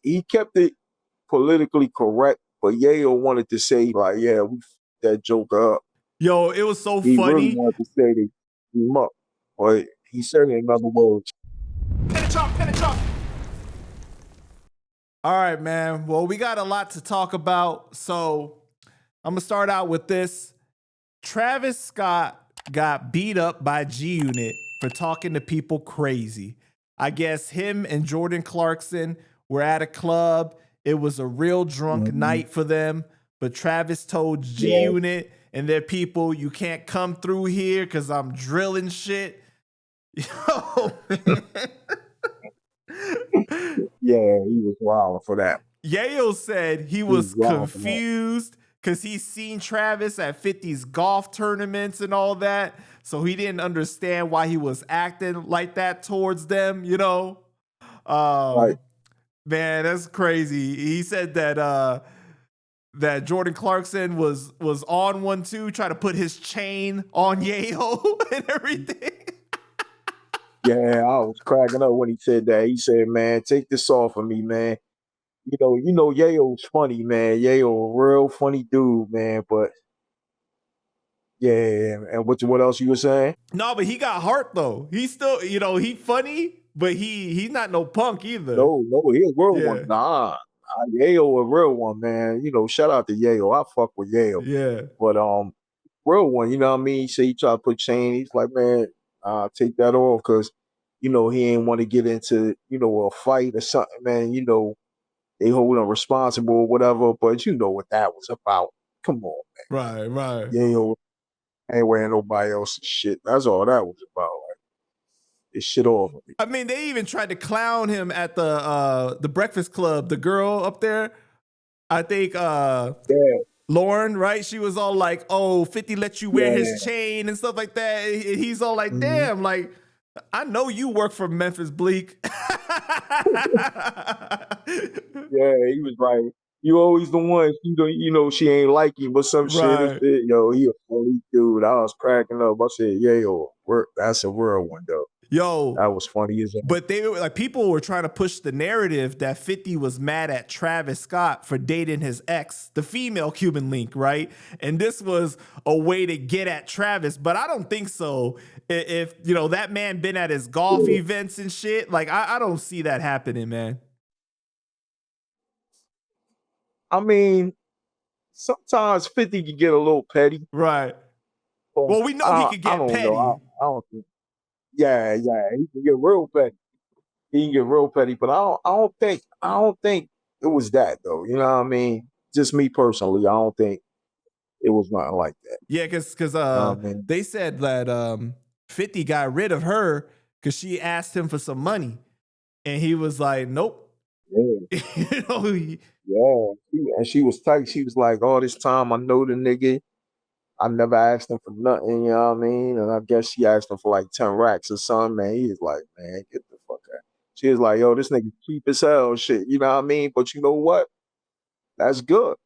he kept it politically correct, but Yayo wanted to say like, yeah, we f- that Joker up. Yo, it was so He really funny. wanted to say they beat him up, but he said it in other words. All right, man. Well, we got a lot to talk about, so I'm gonna start out with this. Travis Scott got beat up by G Unit for talking to people crazy. I guess him and Jordan Clarkson were at a club. It was a real drunk night for them, but Travis told G Unit and their people, "You can't come through here because I'm drilling shit." Yo, Yeah, he was wild for that. Yayo said he was confused because he's seen Travis at 50's golf tournaments and all that. So he didn't understand why he was acting like that towards them, you know? Right. Man, that's crazy. He said that that Jordan Clarkson was on one too, trying to put his chain on Yayo and everything. Yeah, I was cracking up when he said that. He said, "Man, take this off of me, man." You know, Yayo's funny, man. Yayo, a real funny dude, man. But yeah, and what else you were saying? No, but he got heart though. He's still, you know, he funny, but he's not no punk either. No, he a real Yeah. one. Nah, Yayo a real one, man. You know, shout out to Yayo. I fuck with Yayo. Yeah. But real one, you know what I mean? He said he tried to put chain. He's like, man, take that off because, you know, he ain't want to get into, you know, a fight or something, man. You know, they hold him responsible or whatever, but you know what that was about. Come on, man. Right. Yayo ain't wearing nobody else's shit. That's all that was about. Like, this shit off. I mean, they even tried to clown him at the Breakfast Club. The girl up there, I think Lauren, right? She was all like, "Oh, 50 let you wear his chain and stuff like that." He's all like, "Damn, like I know you work for Memphis Bleak." Yeah, he was like, "You always the one. You know, she ain't like him, but some shit. Yo, he a funny dude." I was cracking up. I said, "Yeah, yo, that's a real one though." Yo, that was funny as hell. But they were like, people were trying to push the narrative that 50 was mad at Travis Scott for dating his ex, the female Cuban Link, right? And this was a way to get at Travis, but I don't think so. If you know that man been at his golf events and shit, like I don't see that happening, man. I mean, sometimes 50 can get a little petty, right? Well, we know he could get petty. I don't think. Yeah, he can get real petty. He can get real petty, but I don't think it was that though. You know what I mean? Just me personally, I don't think it was nothing like that. Yeah, because they said that 50 got rid of her because she asked him for some money, and he was like, "Nope." Yeah. You know, and she was tight. She was like, "All this time I know the nigga. I never asked him for nothing, you know what I mean?" And I guess she asked him for like 10 racks or something, man. He was like, "Man, get the fuck out." She was like, "Yo, this nigga cheap as hell, shit." You know what I mean? But you know what? That's good.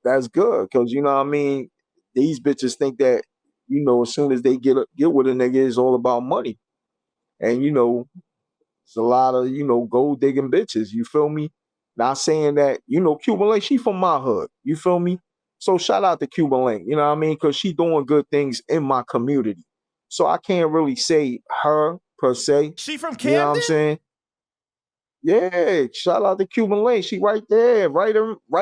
That's good. Cause you know what I mean? These bitches think that, you know, as soon as they get with a nigga, it's all about money. And you know, it's a lot of, you know, gold digging bitches. You feel me? Not saying that, you know, Cuban Link, she from my hood. You feel me? So shout out to Cuban Link, you know what I mean? Because she doing good things in my community. So I can't really say her per se. She from Camden? You know what I'm saying? Yeah, shout out to Cuban Link. She right there, right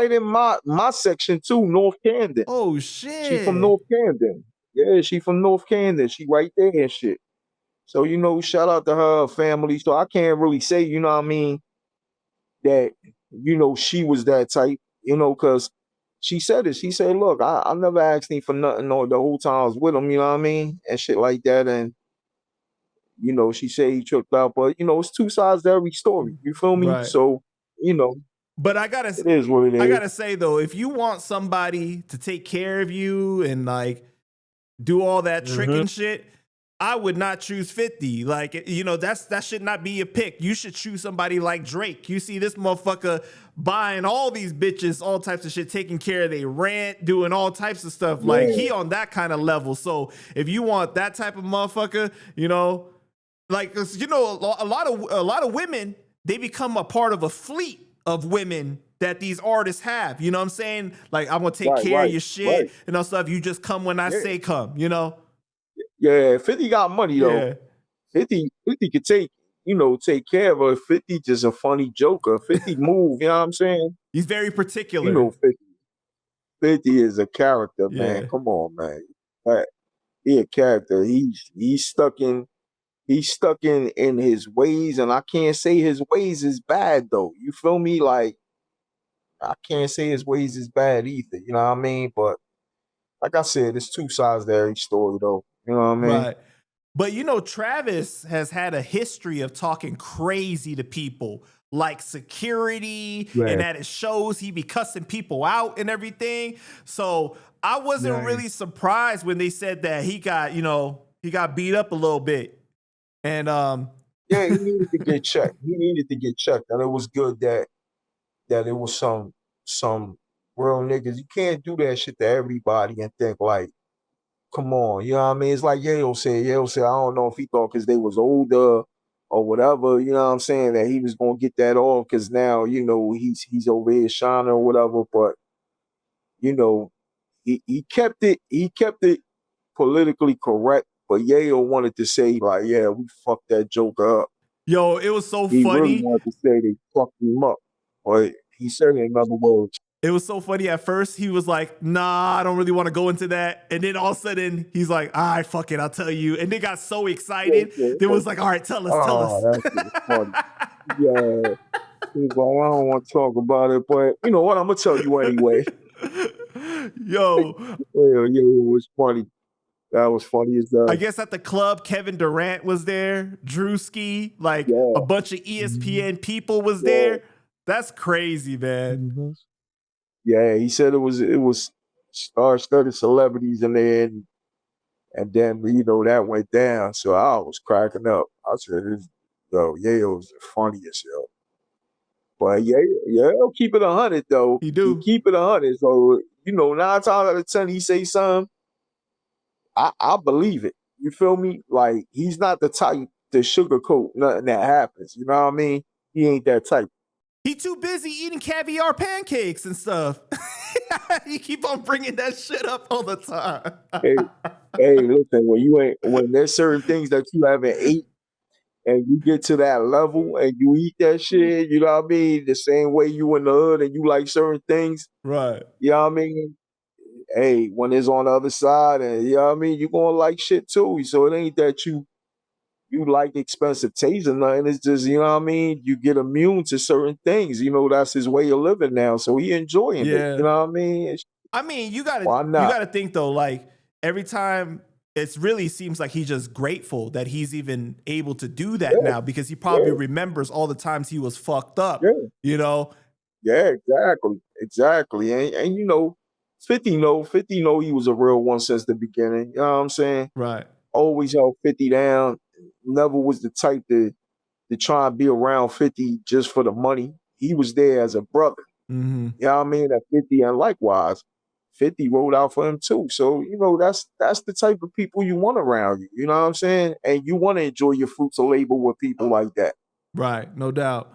in my section too, North Camden. Oh shit. She from North Camden. Yeah, she from North Camden. She right there and shit. So, you know, shout out to her family. So I can't really say, you know what I mean, that, you know, she was that type, you know, because she said it. She said, "Look, I never asked him for nothing or the whole time I was with him," you know what I mean? And shit like that. And, you know, she said he tripped out. But, you know, it's two sides to every story. You feel me? Right. So, you know. But it is what it is. I gotta say though, if you want somebody to take care of you and like do all that trick and shit, I would not choose 50. Like, you know, that should not be a pick. You should choose somebody like Drake. You see this motherfucker buying all these bitches, all types of shit, taking care of their rent, doing all types of stuff. Yeah. Like, he on that kind of level. So if you want that type of motherfucker, you know, like, you know, a lot of women, they become a part of a fleet of women that these artists have. You know what I'm saying? Like, I'm gonna take Right, care of right, your shit right. and all stuff. You just come when I Yeah, say come, you know? yeah. 50 got money though. Yeah. 50 could take care of her. 50 just a funny joker. 50 move, you know what I'm saying? He's very You particular. know 50 is a character, man. Yeah. Come on, man. Right. He a character. He's stuck in his ways, and I can't say his ways is bad though. You feel me? Like I can't say his ways is bad either. You know what I mean? But like I said, there's two sides to every story though. You know what I mean? Right. But you know, Travis has had a history of talking crazy to people, like security, and Right. at his shows, he be cussing people out and everything. So I wasn't Right. really surprised when they said that he got beat up a little bit. And Yeah, he needed to get checked. He needed to get checked. And it was good that it was some real niggas. You can't do that shit to everybody and think like, come on, you know what I mean? It's like Yayo said. Yayo said, I don't know if he thought because they was older or whatever, you know what I'm saying, that he was gonna get that off because now, he's over here shining or whatever. But, you know, he kept it politically correct. But Yayo wanted to say, like, yeah, we fucked that joker up. yo, it was so He really funny. wanted to say they fucked him up. But he said it in other words. It was so funny. At first, he was like, nah, I don't really want to go into that. And then all of a sudden, he's like, all right, fuck it, I'll tell you. And they got so Yeah, excited. yeah, They yeah. was like, all right, tell us, tell Oh, us. that shit was funny. Yeah. He's like, I don't want to talk about it, but you know what? I'm gonna tell you anyway. Yo, Yeah, yeah, it was funny. That was funny as I that. guess at the club, Kevin Durant was there, Drewski, like Yeah. a bunch of Mhm. ESPN people was Yeah. there. That's crazy, man. Hmm. Yeah, he said it was star-studded celebrities in there, and then that went down. So I was cracking up. I said, Yayo's the funniest, yo. But yeah, he'll keep it 100 though. He He do. keep it 100. So 9 times out of 10 he say something. I believe it. You feel me? Like he's not the type to sugarcoat nothing that happens. You know what I mean? He ain't that type. He too busy eating caviar pancakes and stuff. You keep on bringing that shit up all the time. Hey, hey, listen. When there's certain things that you haven't ate and you get to that level and you eat that shit, you know what I mean? The same way you in the hood and you like certain things, Right. you know what I mean? Hey, when it's on the other side, and you know what I mean, you gonna like shit too. So it ain't that you like expensive taste or nothing. It's just, you know what I mean, you get immune to certain things. That's his way of living now. So he enjoying it. You Yeah. know what I mean? I mean, you gotta Why you not? gotta think though, like every time it really seems like he's just grateful that he's even able to do that Yeah, now because he probably yeah, remembers all the times he was fucked up, yeah, you know? yeah, exactly. Exactly. And 50 know he was a real one since the beginning. You know what I'm saying? Right. Always held 50 down. Never was the type to try and be around 50 just for the money. He was there as a brother. Mm-hmm. You know what I mean? At 50, and likewise, 50 rolled out for him too. So, that's the type of people you want around you. You know what I'm saying? And you want to enjoy your fruits of labor with people like that. Right, no doubt.